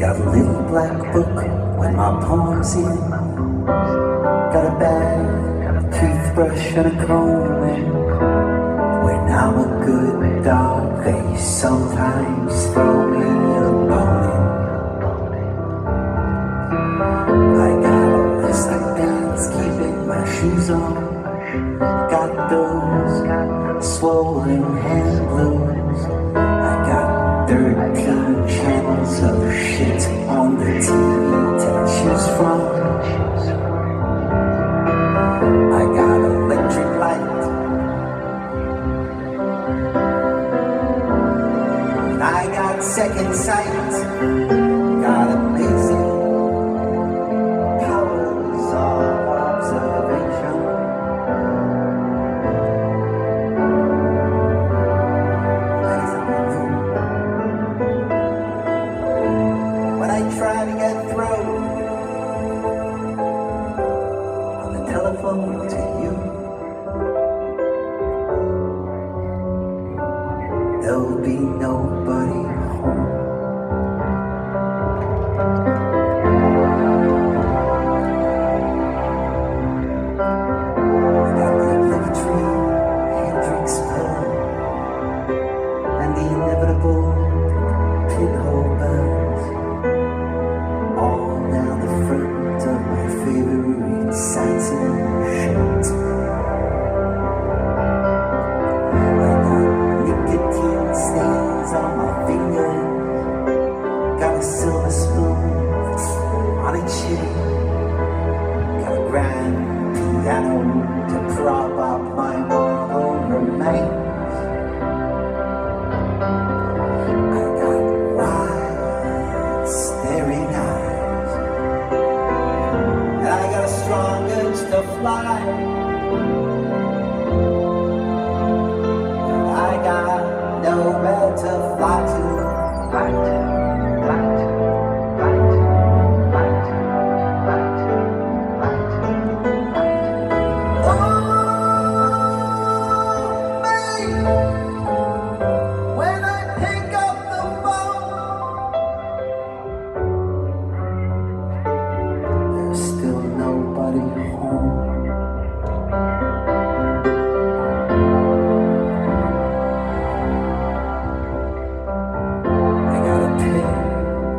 got a little black book with my poems in. Got a bag, a toothbrush and a comb in. When I'm a good dog, they sometimes throw me a bone in. I got a list of bands keeping my shoes on. Got those swollen hand blues. I got 13 channels of shit on the TV to choose from. I got electric light. And I got second sight. Got amazing powers of observation. When I try to get through on the telephone to you, there'll be nobody home. I got the obligatory Hendrix pill and the inevitable pinhole burns all down the front of my favorite satin shirt. I got nicotine stains on my fingers. Got a silver spoon on a chain. Got a grand piano to prop up my moral remains. I got wide staring eyes. And I got a strong urge to fly. And I got nowhere to fly to. Fly to, fly to, fly to, fly to, fly to, fly to, fly to. Oh, babe, when I pick up the phone, there's still nobody home. I got a pair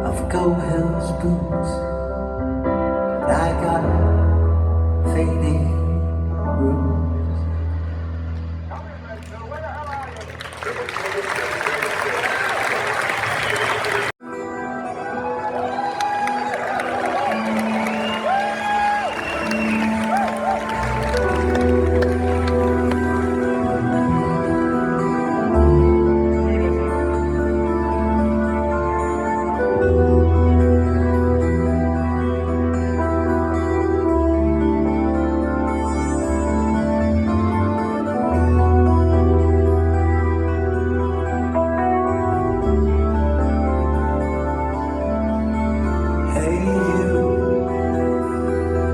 of Go Hills boots. And I got fading roots. Hey you,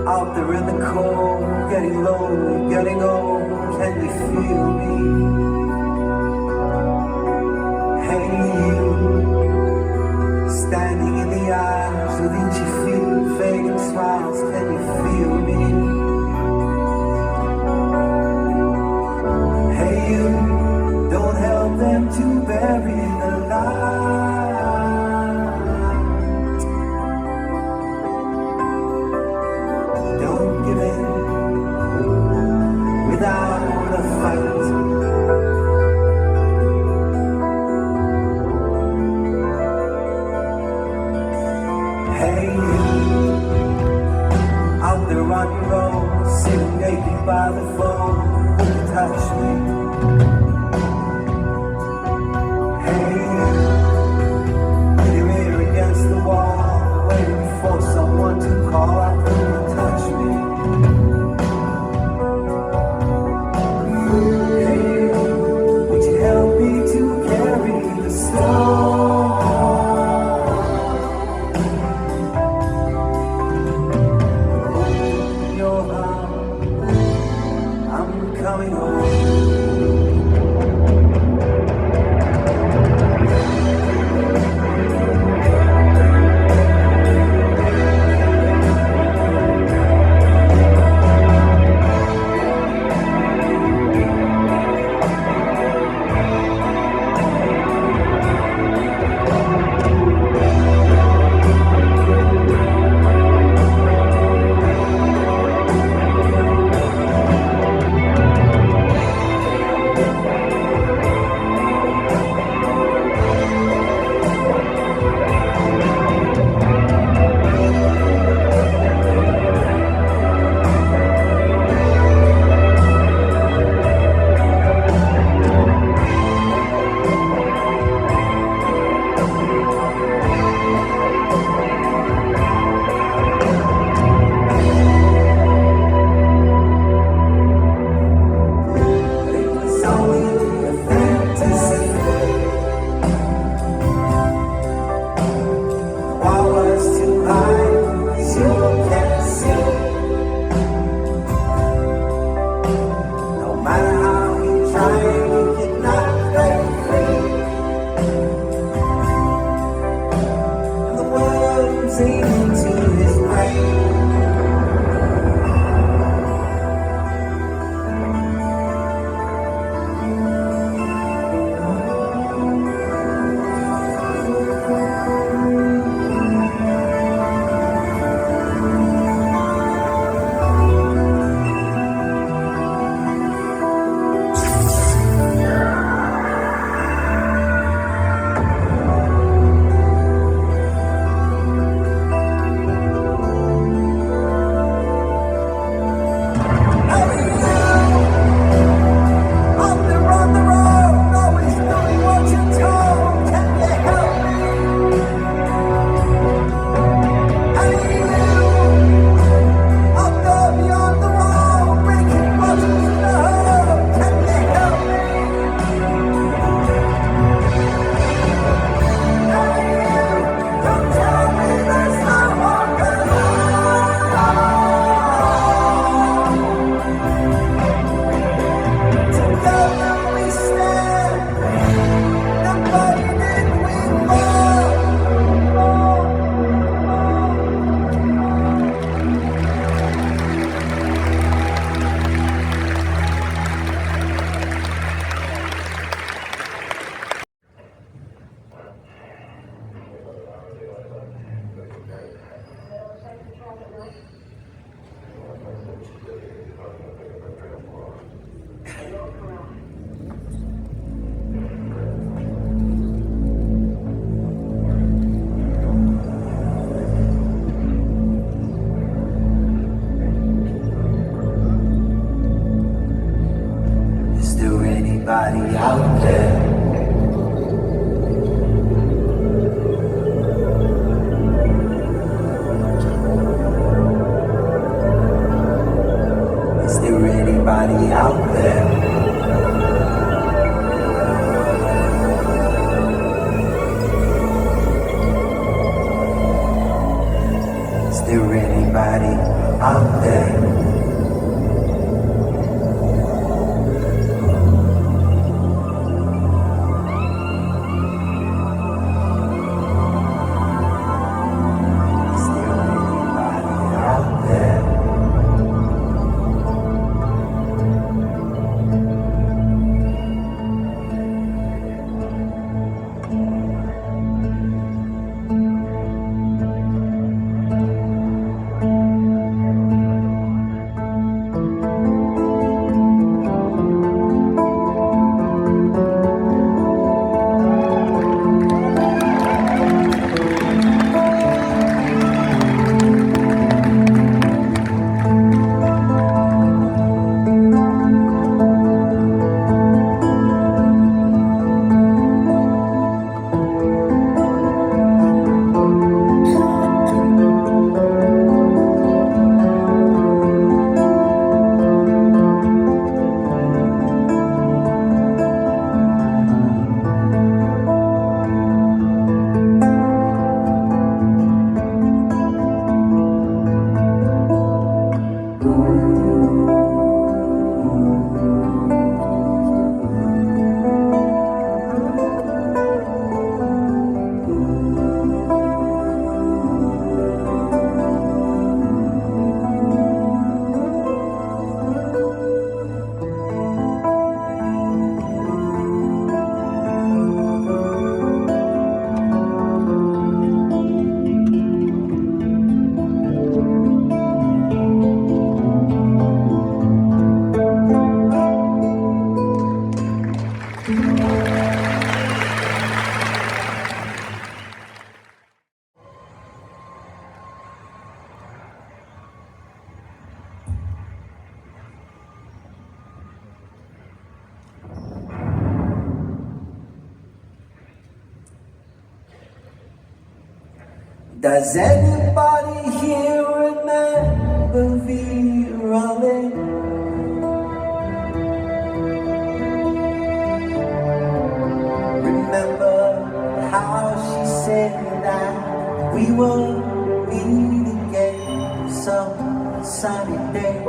out there in the cold, getting low, getting old, can you feel me? Hey you, standing in the aisles with itchy feet, fading smiles, can you feel me? Hey you, don't help them to bury the light. Don't give in without a fight. Hey you, out there on your own, sitting naked by the phone, will you touch me? Hey you, with your ear against the wall, waiting for someone to call out, will you touch me? Hey you, would you help me to carry the stone? Open your heart, I'm coming home. singing to his brain. Anybody out there? Is there anybody out there? Is there anybody out there? Does anybody here remember Verolyn? Remember how she said that we will meet again some sunny day?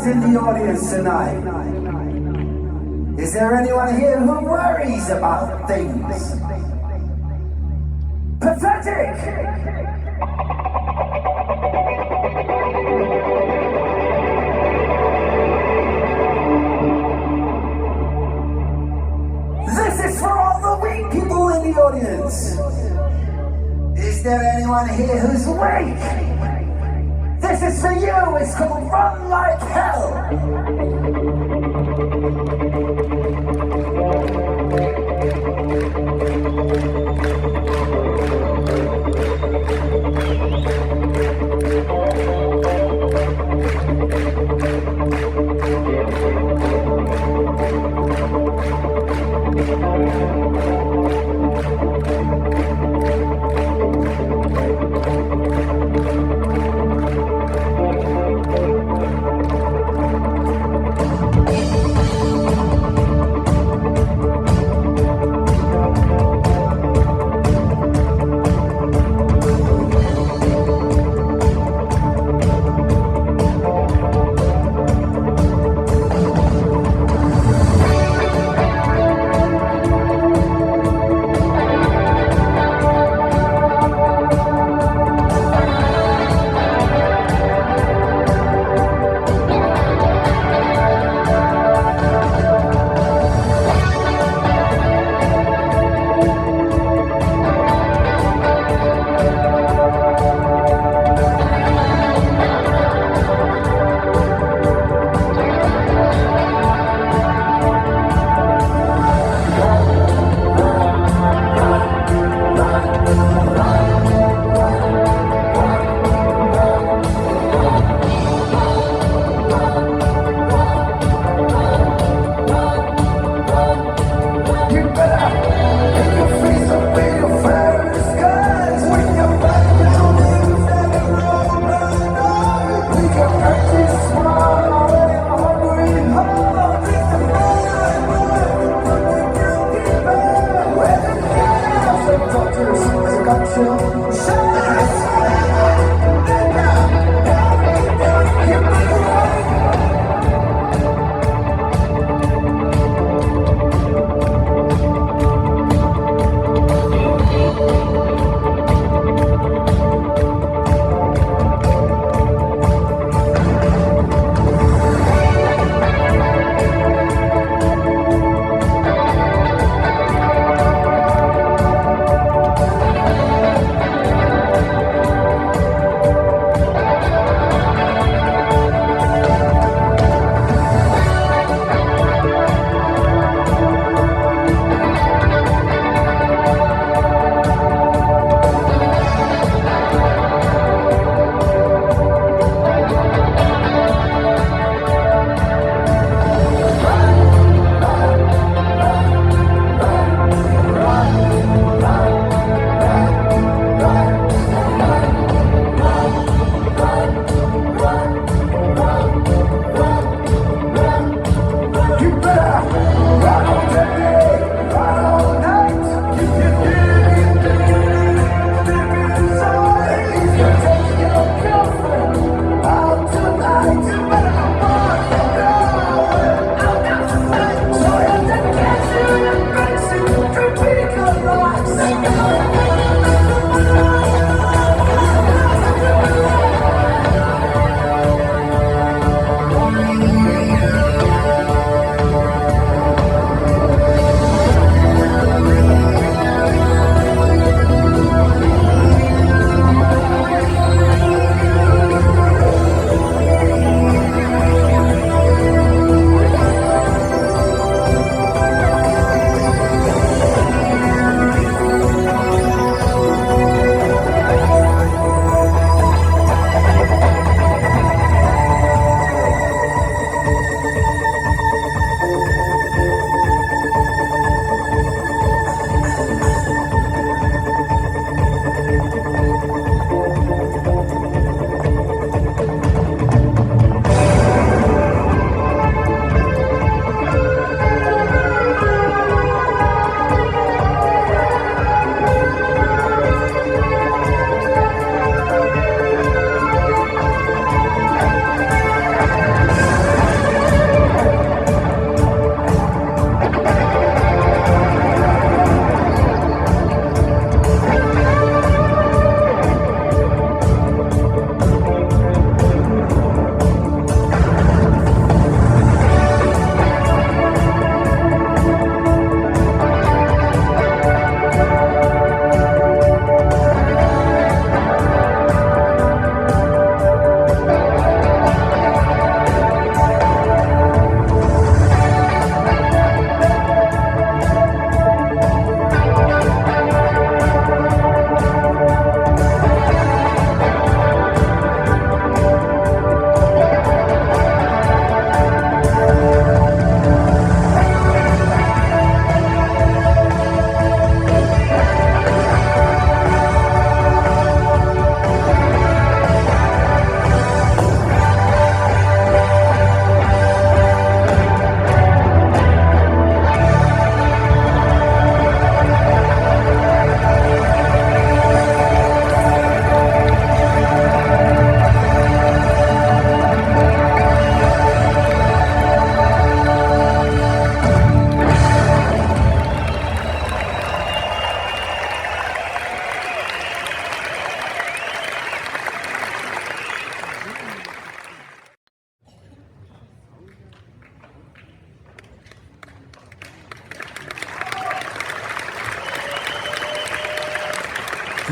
who's in the audience tonight? Is there anyone here who worries about things? Pathetic! This is for all the weak people in the audience. Is there anyone here who's weak? This is for you. It's called Run Like Hell.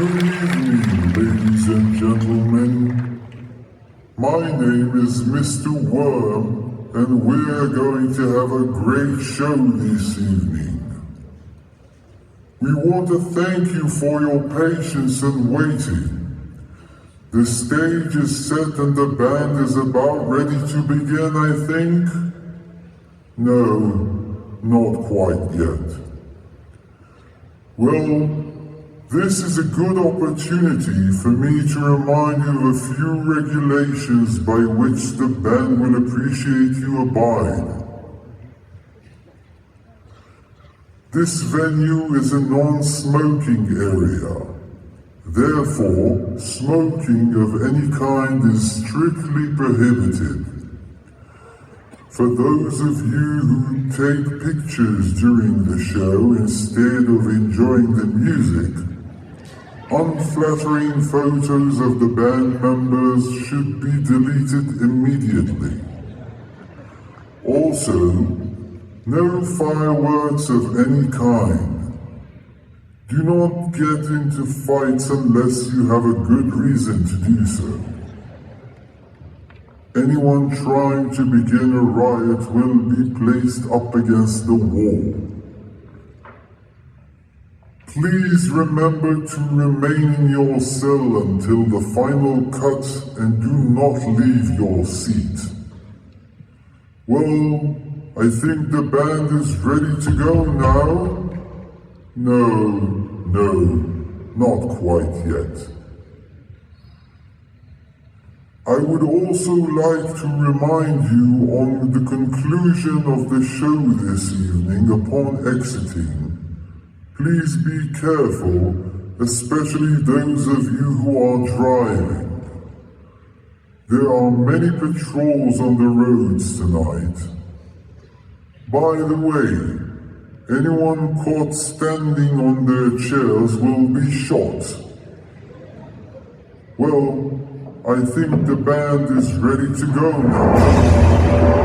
Good evening, ladies and gentlemen. My name is Mr. Worm, and we're going to have a great show this evening. We want to thank you for your patience and waiting. The stage is set and the band is about ready to begin, I think? No, not quite yet. Well, this is a good opportunity for me to remind you of a few regulations by which the band will appreciate you abide. This venue is a non-smoking area. Therefore, smoking of any kind is strictly prohibited. For those of you who take pictures during the show instead of enjoying the music, unflattering photos of the band members should be deleted immediately. Also, no fireworks of any kind. Do not get into fights unless you have a good reason to do so. Anyone trying to begin a riot will be placed up against the wall. Please remember to remain in your cell until the final cut and do not leave your seat. Well, I think the band is ready to go now? No, not quite yet. I would also like to remind you on the conclusion of the show this evening upon exiting. Please be careful, especially those of you who are driving. There are many patrols on the roads tonight. By the way, anyone caught standing on their chairs will be shot. Well, I think the band is ready to go now.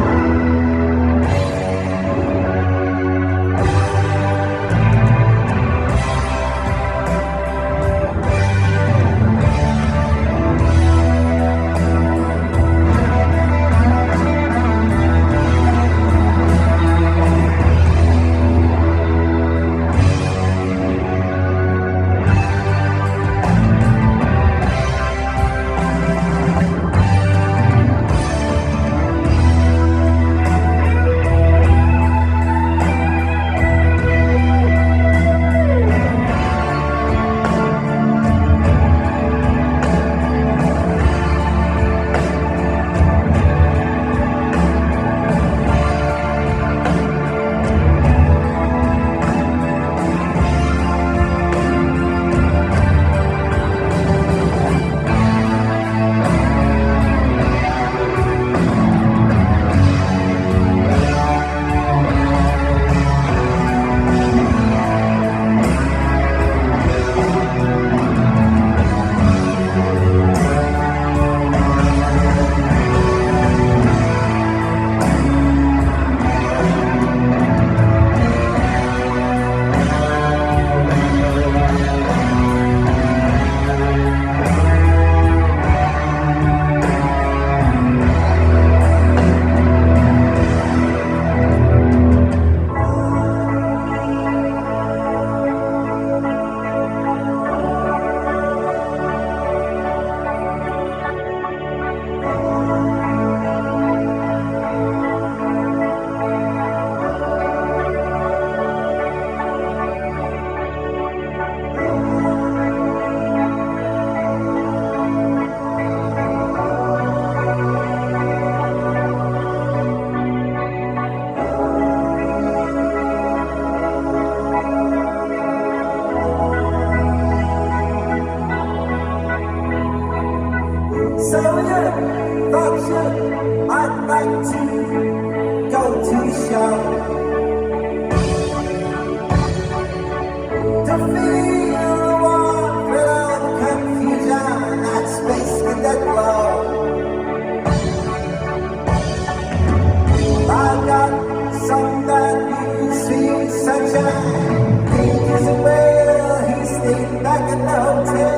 Sunshine, he is a whale, he stayed back in the hotel.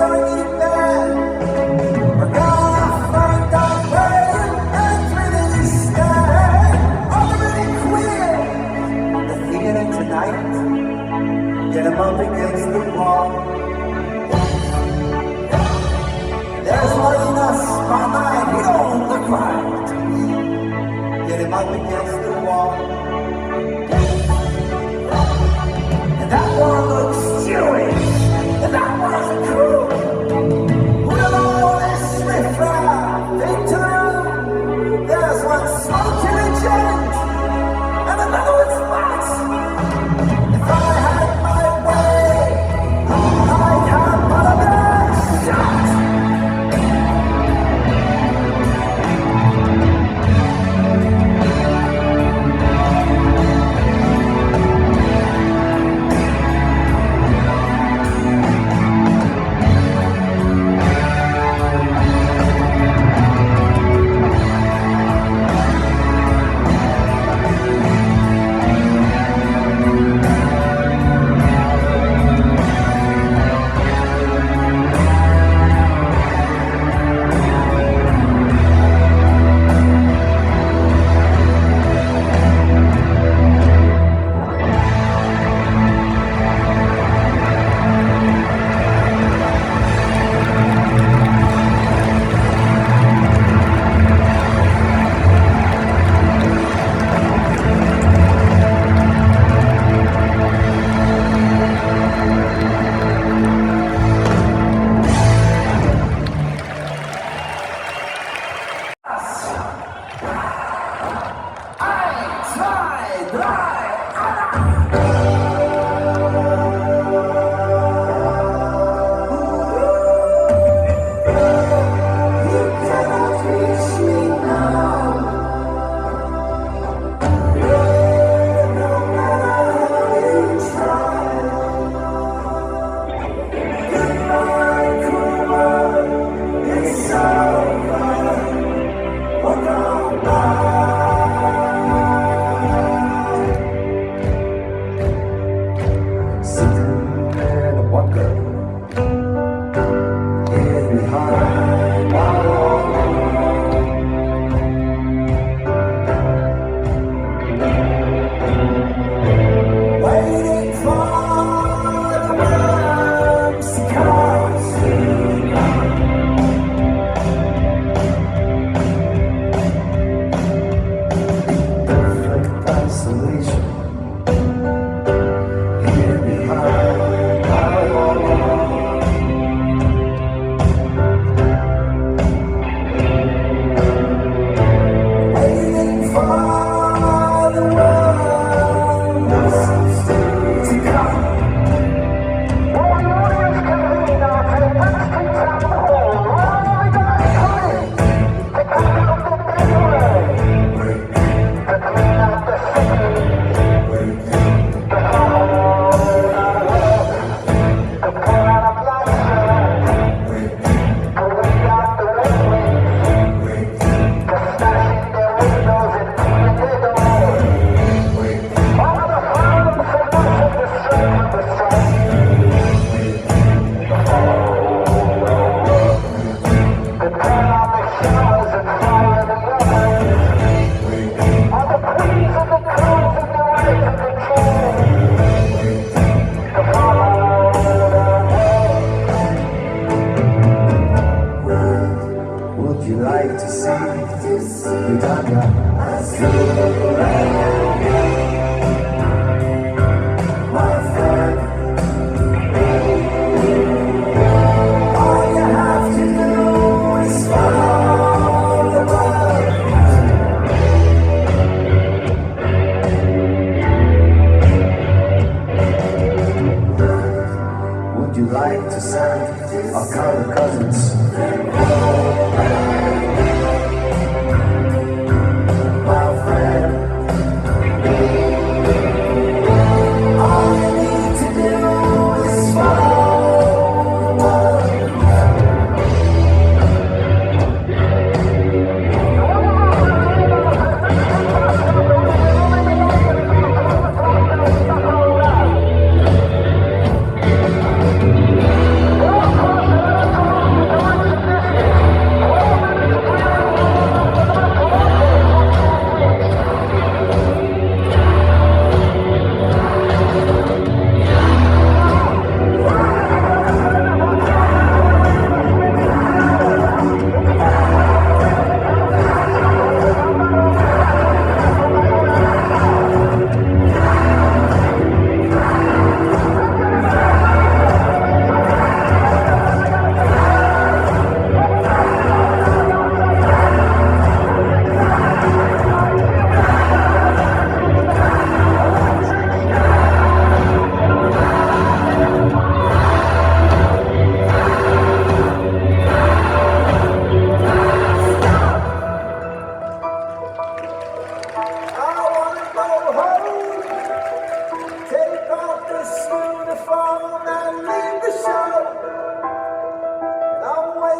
story there. We're gonna find our way and really stand. Already queer. The theater tonight. Get 'em up against the wall. There's lighting us behind. We don't look right. Get 'em up against the wall. And that one looks Jewish. And that one's cool. Who did all this riffraff into? There's one smoking a joint, and another one's fat. If I had my way, I'd have one of them shot.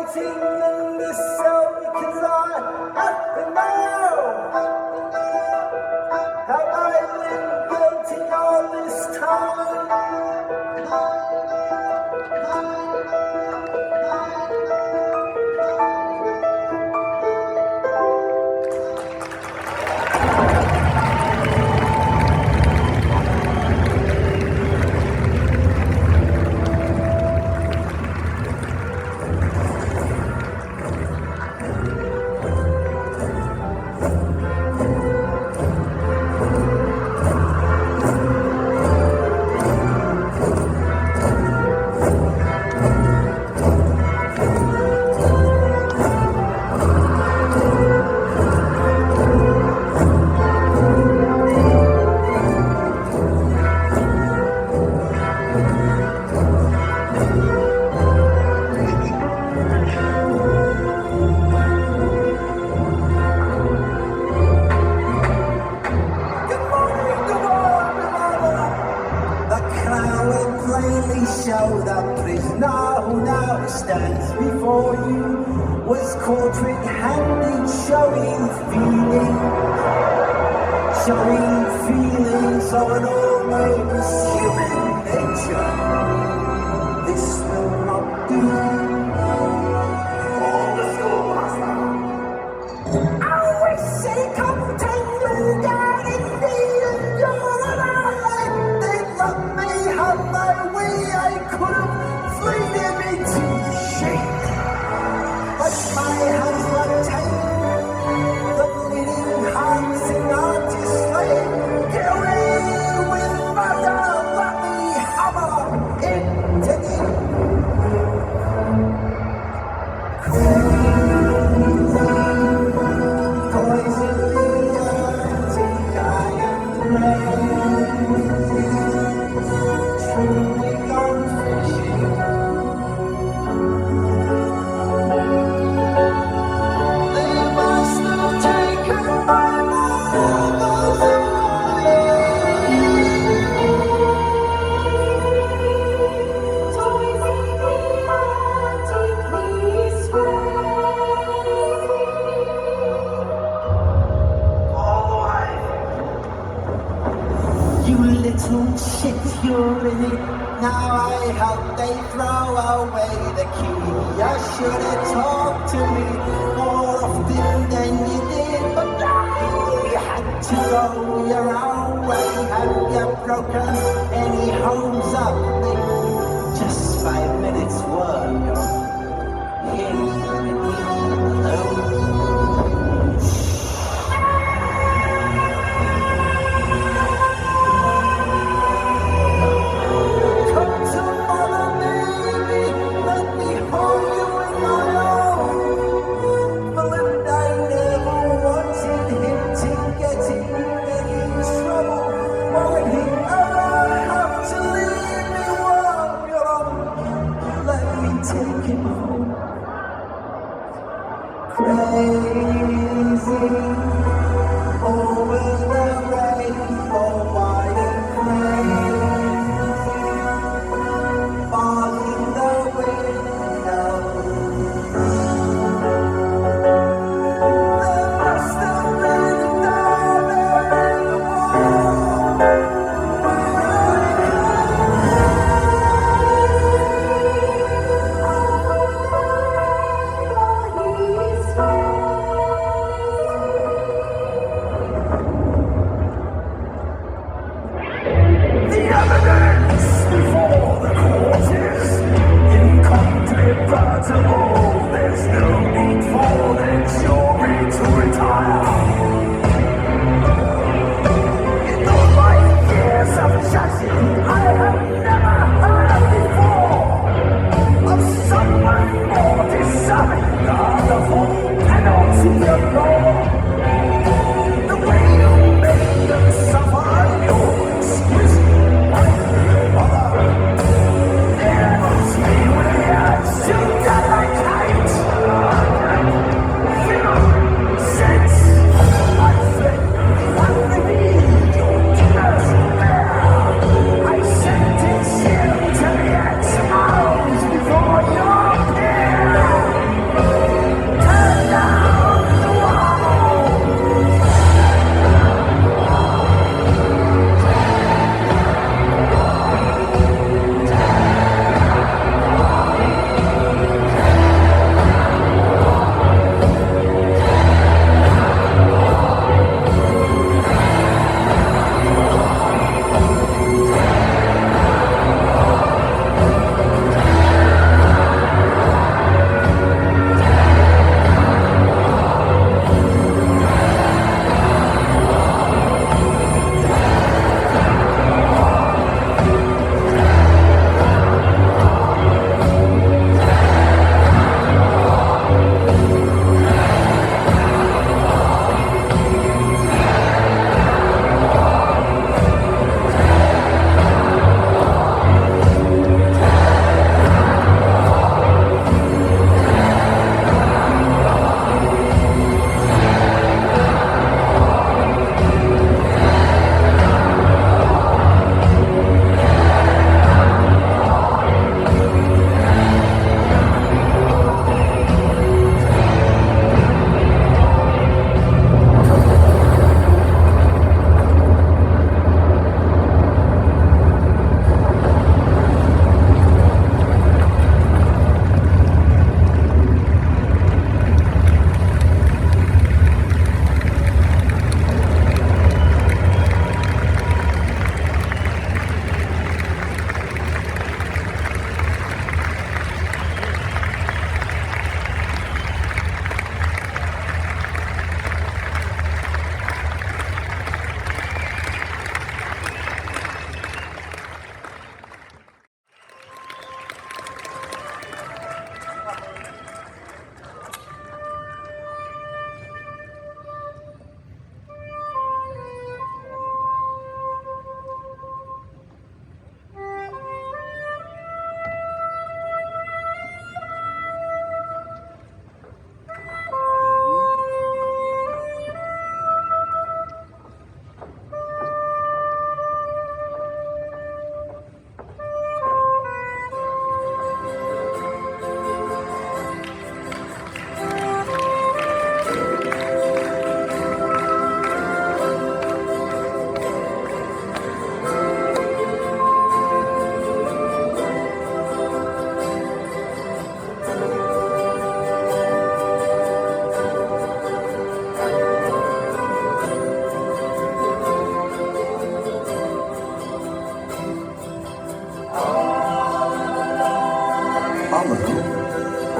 waiting in this cell because I have to know. Have I been guilty all this time? Show the prisoner who now stands before you was caught red-handed, showing feelings of an almost human nature. This will not do. Oh, let's go, master. I wish they come to you down in the they let me have my way. I could have flayed them into shape, but my hands were tied. The bleeding hearts in our display. Get away with murder, let me hammer into the poison reality. I am crazy, truly gone fishing. They must have taken my marbles away. Toys in the attic, please you little shit, you're in it. Now I hope they throw away the key. You should have talked to me more often than you did, but you had to go your own way. Have you broken any homes up? Just 5 minutes work of him alone. Crazy over the rainbow, wide and crazy, fall in the window. There must have been a door there in the wall.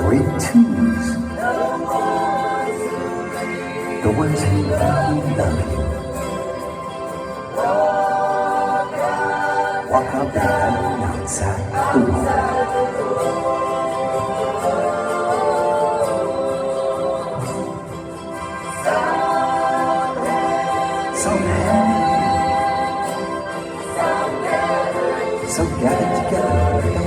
great twos. The ones who love you. Walk up and down outside the wall. So gather together for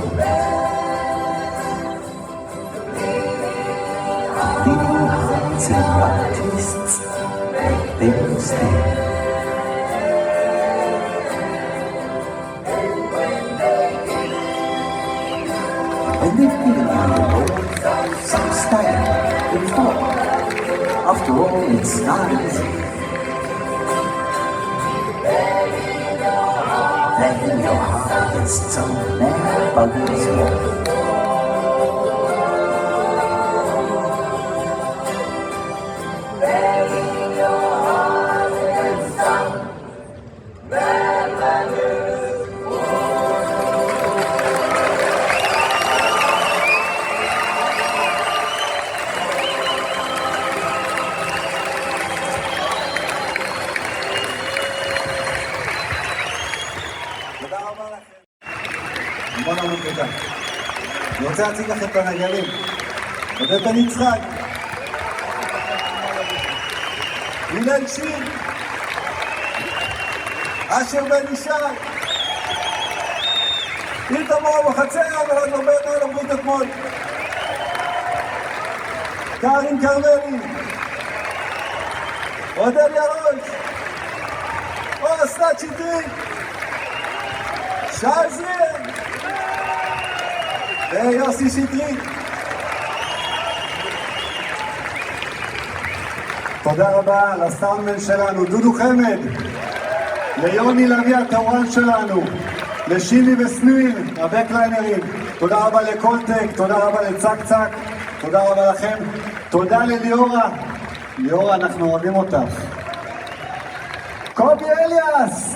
leading hearts and artists, they will stand. When they've given you the road, some style and thought. After all, it's not easy. Letting your heart against some mad bugger's wall. Letting your heart against some mad bugger's המון תודה. אני רוצה להציג לכם את הנגנים. עודד בן יצחק. הלל שיר. אשר בן ישי. איתמר בחצר, אבל הרבה יותר למרות אתמול. קארין קרמלי. עודד ירוש. אסנת שטרית. שזיר. ויוסי שטרית. תודה רבה לסאונדמן שלנו, דודו חמד, ליוני לוי הטוואן שלנו, לשימי וסנויל, הבקליינרים, תודה רבה לקולטק, תודה רבה לצק-צק, תודה רבה לכם, תודה לליאורה, ליאורה אנחנו אוהבים אותך. קובי אליאס!